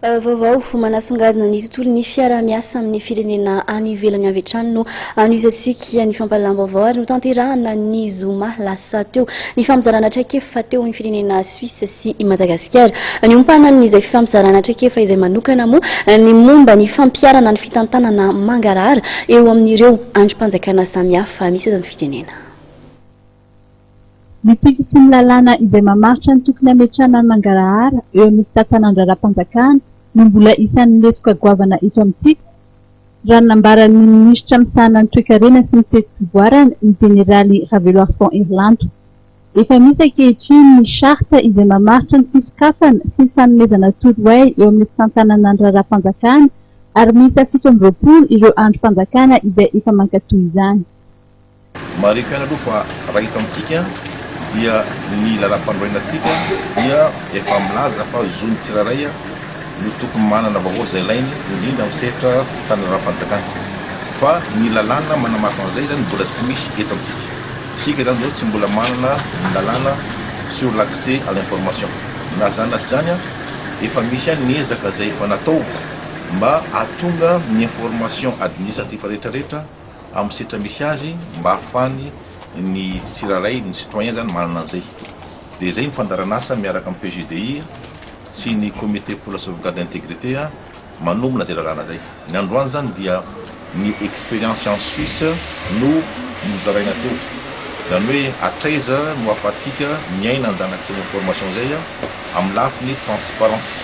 Vaovao manasongadina ny tontolo ny fiara-miasa amin'ny firenena any ivelany avy hatrany no anoizatsika ny fampahalalam-baovao ary no tanterahana ny zoma lasa teo ny fampizarana traikefa teo ny firenena Suisse sy Madagasikara. Ny ompanan'izay fampizarana traikefa izay manokana moa ny momba ny fampiarana ny fitantanana mangarahara eo amin'ireo androm-panjakana samihafa misy eto amin'ny firenena. Ny tsiky sy ny lalàna izay mamaritra ny tokony hametrahana ny mangarahara eo amin'ny fitantanandra-panjakana no mbola isan'ny lesika goavana eto amintsika. Raha nambaran'ny minisitra misahana ny toe-karena sy ny teti-pivoarana ny jeneraly Raveloarson Irlanto. Efa misy ankehitriny ny charta izay mamaritra ny fisokafana sy ny fanomezana torohay eo amin'ny fitantanana ny raharaham-panjakana ary misy 7 ireo androm-panjakana izay efa mankatoy izany. Marikana aloha fa raha hita amintsika dia ny lalam-pandroainatsika dia efa milaza fa zony tsiraray no tokony manana vaovao izay ilainy indrindra amin'ny sehatra tany raharaham-panjakana. Fa ny lalàna manamarika an'izay zany mbola tsy misy eto amintsika. Sika zany zao tsy mbola manana ny lalàna sur l'accès à l'information. Na zany na tsy zany efa misy ny ezaka izay efa natao mba ahatonga ny information administrative rehetrarehetra amin'ny sehatra misy azy mba ahafany ny tsiraray ny citoyen zany manana an'izay. Dia izay ny fandaran'asa miaraka amin'ny PGDI sy ny comité pour la sauvegarde d'intégrité manombona izay lalàna zay. Ny androany zany dia ny expérience en Suisse no nozaraina teo. Zany hoe hatraiza no ahafahantsika miaina an'izany accès information zay amin'ny lafiny transparence.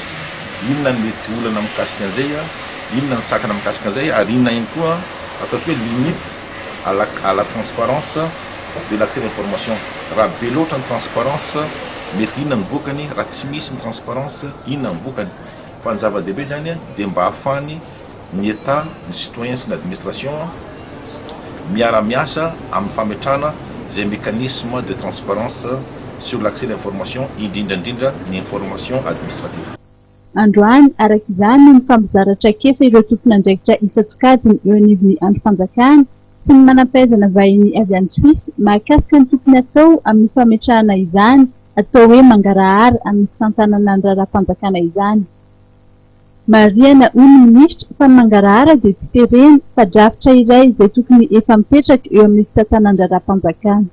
Inona ny mety olana mikasika an'izay, inona ny sakana mikasika an'izay ary inona ihany koa atao hoe limite à la transparence de l'accès à l'information. Raha be loatra ny transparence mety inona ny vokany, raha tsy misy ny transparence inona ny vokany. Fa ny zava-dehibe zany dia mba ahafany ny état, ny citoyen sy ny administration miara-miasa amin'ny fametrahana izay mécanisme de transparence sur l'accès à l'information indrindrandrindra ny information administrative. Androany araka izany ny fampizaratra kefa ireo tompon'andraikitra isan-tsokajiny eo anivon'ny androm-panjakana sy ny manam-pahaizana vahiny avy any Suisse mahakasika ny tokony atao amin'ny fametrahana izany atao hoe mangarahara amin'ny fitantanana ny raharaham-panjakana izany. Mariana hoy ny minisitra fa ny mangarahara dia tsy terena fa drafitra iray izay tokony efa mipetraka eo amin'ny fitantanana ny raharaham-panjakana.